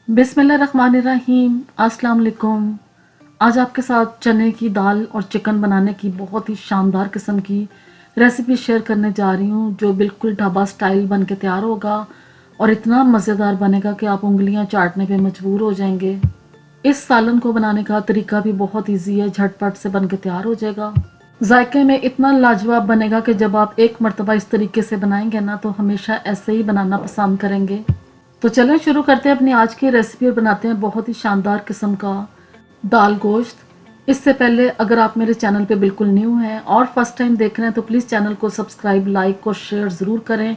बिस्मिल्लाहिर्रहमानिर्रहीम। अस्सलाम वालेकुम। आज आपके साथ चने की दाल और चिकन बनाने की बहुत ही शानदार किस्म की रेसिपी शेयर करने जा रही हूँ, जो बिल्कुल ढाबा स्टाइल बन के तैयार होगा और इतना मज़ेदार बनेगा कि आप उंगलियां चाटने पे मजबूर हो जाएंगे। इस सालन को बनाने का तरीका भी बहुत ईजी है, झटपट से बन के तैयार हो जाएगा। जायके में इतना लाजवाब बनेगा कि जब आप एक मरतबा इस तरीके से बनाएंगे ना तो हमेशा ऐसे ही बनाना पसंद करेंगे। तो चलें शुरू करते हैं अपनी आज की रेसिपी और बनाते हैं बहुत ही शानदार किस्म का दाल गोश्त। इससे पहले अगर आप मेरे चैनल पे बिल्कुल न्यू हैं और फर्स्ट टाइम देख रहे हैं तो प्लीज़ चैनल को सब्सक्राइब, लाइक और शेयर ज़रूर करें।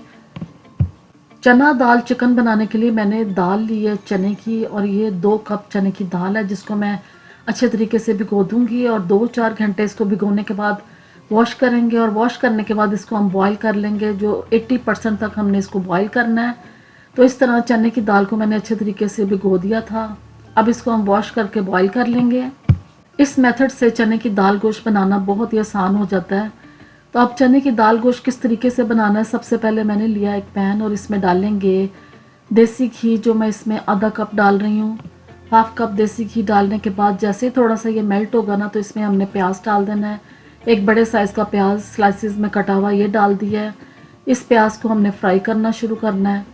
चना दाल चिकन बनाने के लिए मैंने दाल ली है चने की, और ये 2 कप चने की दाल है जिसको मैं अच्छे तरीके से भिगो दूंगी और 2-4 घंटे इसको भिगोने के बाद वॉश करेंगे। और वॉश करने के बाद इसको हम बॉईल कर लेंगे, जो 80% तक हमने इसको बॉईल करना है। तो इस तरह चने की दाल को मैंने अच्छे तरीके से भिगो दिया था। अब इसको हम वॉश करके बॉईल कर लेंगे। इस मेथड से चने की दाल गोश्त बनाना बहुत ही आसान हो जाता है। तो अब चने की दाल गोश्त किस तरीके से बनाना है, सबसे पहले मैंने लिया एक पैन और इसमें डालेंगे देसी घी, जो मैं इसमें आधा कप डाल रही हूँ। हाफ कप देसी घी डालने के बाद जैसे ही थोड़ा सा ये मेल्ट होगा ना तो इसमें हमने प्याज डाल देना है। एक बड़े साइज़ का प्याज स्लाइसिस में कटा हुआ ये डाल दिया है। इस प्याज को हमने फ्राई करना शुरू करना है।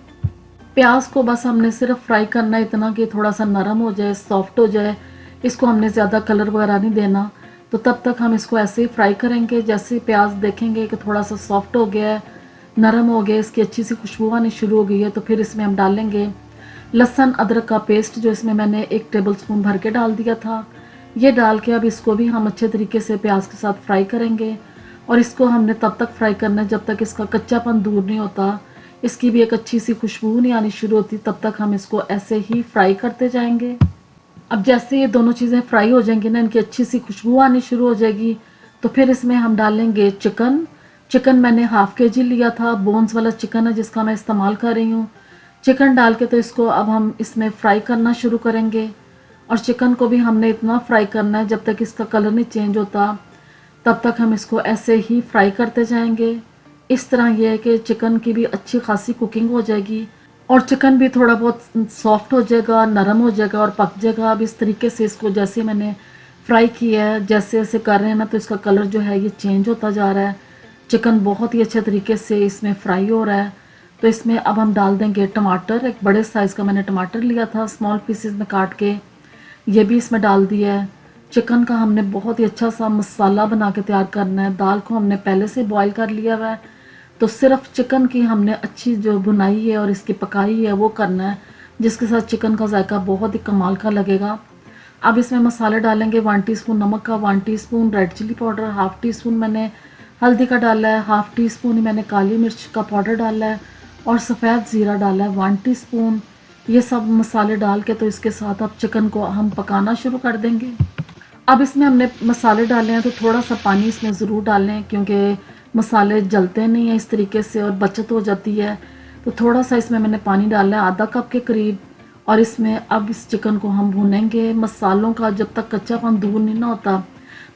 प्याज को बस हमने सिर्फ फ्राई करना है, इतना कि थोड़ा सा नरम हो जाए, सॉफ्ट हो जाए। इसको हमने ज़्यादा कलर वगैरह नहीं देना। तो तब तक हम इसको ऐसे ही फ्राई करेंगे। जैसे प्याज देखेंगे कि थोड़ा सा सॉफ्ट हो गया है, नरम हो गया, इसकी अच्छी सी खुशबू आनी शुरू हो गई है, तो फिर इसमें हम डालेंगे लहसुन अदरक का पेस्ट, जो इसमें मैंने 1 टेबलस्पून भर के डाल दिया था। ये डाल के अब इसको भी हम अच्छे तरीके से प्याज के साथ फ्राई करेंगे। और इसको हमने तब तक फ्राई करना है जब तक इसका कच्चापन दूर नहीं होता, इसकी भी एक अच्छी सी खुशबू नहीं आनी शुरू होती, तब तक हम इसको ऐसे ही फ्राई करते जाएंगे। अब जैसे ये दोनों चीज़ें फ्राई हो जाएंगी ना, इनकी अच्छी सी खुशबू आनी शुरू हो जाएगी, तो फिर इसमें हम डालेंगे चिकन। चिकन मैंने हाफ के जी लिया था, बोन्स वाला चिकन है जिसका मैं इस्तेमाल कर रही हूँ। चिकन डाल के तो इसको अब हम इसमें फ्राई करना शुरू करेंगे। और चिकन को भी हमने इतना फ्राई करना है जब तक इसका कलर नहीं चेंज होता, तब तक हम इसको ऐसे ही फ्राई करते जाएंगे। इस तरह यह है कि चिकन की भी अच्छी खासी कुकिंग हो जाएगी और चिकन भी थोड़ा बहुत सॉफ्ट हो जाएगा, नरम हो जाएगा और पक जाएगा। अब इस तरीके से इसको जैसे मैंने फ्राई किया है, जैसे जैसे कर रहे हैं ना, तो इसका कलर जो है ये चेंज होता जा रहा है। चिकन बहुत ही अच्छे तरीके से इसमें फ्राई हो रहा है। तो इसमें अब हम डाल देंगे टमाटर। एक बड़े साइज़ का मैंने टमाटर लिया था, स्मॉल पीसेस में काट के, ये भी इसमें डाल दिया है। चिकन का हमने बहुत ही अच्छा सा मसाला बना के तैयार करना है। दाल को हमने पहले से बॉईल कर लिया हुआ है, तो सिर्फ चिकन की हमने अच्छी जो भुनाई है और इसकी पकाई है वो करना है, जिसके साथ चिकन का जायका बहुत ही कमाल का लगेगा। अब इसमें मसाले डालेंगे 1 टीस्पून नमक का, 1 teaspoon red chilli powder, half teaspoon मैंने हल्दी का डाला है, हाफ़ टी स्पून ही मैंने काली मिर्च का पाउडर डाला है और सफ़ेद ज़ीरा डाला है 1 टीस्पून। ये सब मसाले डाल के तो इसके साथ अब चिकन को हम पकाना शुरू कर देंगे। अब इसमें हमने मसाले डाले हैं तो थोड़ा सा पानी इसमें ज़रूर डालें, क्योंकि मसाले जलते नहीं हैं इस तरीके से और बचत हो जाती है। तो थोड़ा सा इसमें मैंने पानी डाला है, आधा कप के करीब। और इसमें अब इस चिकन को हम भूनेंगे। मसालों का जब तक कच्चापन दूर नहीं ना होता,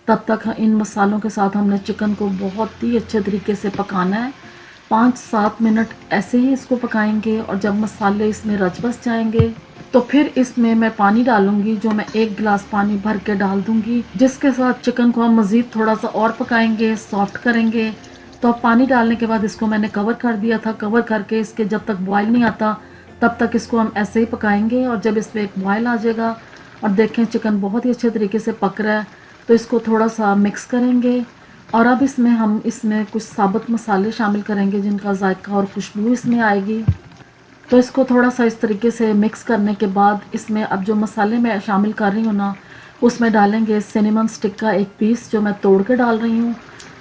तब तक इन मसालों के साथ हमने चिकन को बहुत ही अच्छे तरीके से पकाना है। 5-7 मिनट ऐसे ही इसको पकाएंगे और जब मसाले इसमें रच बस जाएंगे तो फिर इसमें मैं पानी डालूंगी, जो मैं 1 गिलास पानी भर के डाल दूंगी, जिसके साथ चिकन को हम मज़ीद थोड़ा सा और पकाएंगे, सॉफ्ट करेंगे। तो अब पानी डालने के बाद इसको मैंने कवर कर दिया था। कवर करके इसके जब तक बॉयल नहीं आता तब तक इसको हम ऐसे ही पकाएंगे। और जब इसमें एक बॉयल आ जाएगा और देखें चिकन बहुत ही अच्छे तरीके से पक रहा है, तो इसको थोड़ा सा मिक्स करेंगे। और अब हम इसमें कुछ साबुत मसाले शामिल करेंगे जिनका जायका और खुशबू इसमें आएगी। तो इसको थोड़ा सा इस तरीके से मिक्स करने के बाद इसमें अब जो मसाले मैं शामिल कर रही हूँ ना, उसमें डालेंगे सिनेमन स्टिक का 1 पीस, जो मैं तोड़ के डाल रही हूँ।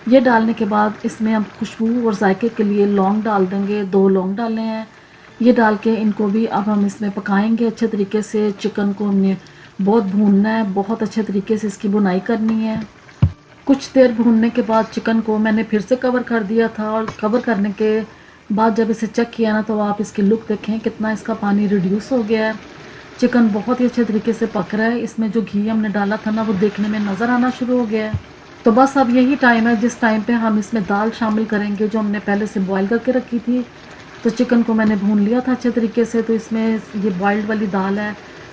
ये डालने के बाद इसमें हम खुशबू और जायके के लिए लौंग डाल देंगे, 2 लौंग डाले हैं। ये डाल के इनको भी अब हम इसमें पकाएंगे अच्छे तरीके से। चिकन को हमने बहुत भूनना है, बहुत अच्छे तरीके से इसकी भुनाई करनी है। कुछ देर भूनने के बाद चिकन को मैंने फिर से कवर कर दिया था, और कवर करने के बाद जब इसे चेक किया ना तो आप इसकी लुक देखें, कितना इसका पानी रिड्यूस हो गया है। चिकन बहुत ही अच्छे तरीके से पक रहा है। इसमें जो घी हमने डाला था ना वो देखने में नज़र आना शुरू हो गया है। तो बस अब यही टाइम है जिस टाइम पे हम इसमें दाल शामिल करेंगे जो हमने पहले से बॉईल करके रखी थी। तो चिकन को मैंने भून लिया था अच्छे तरीके से, तो इसमें ये बॉइल्ड वाली दाल है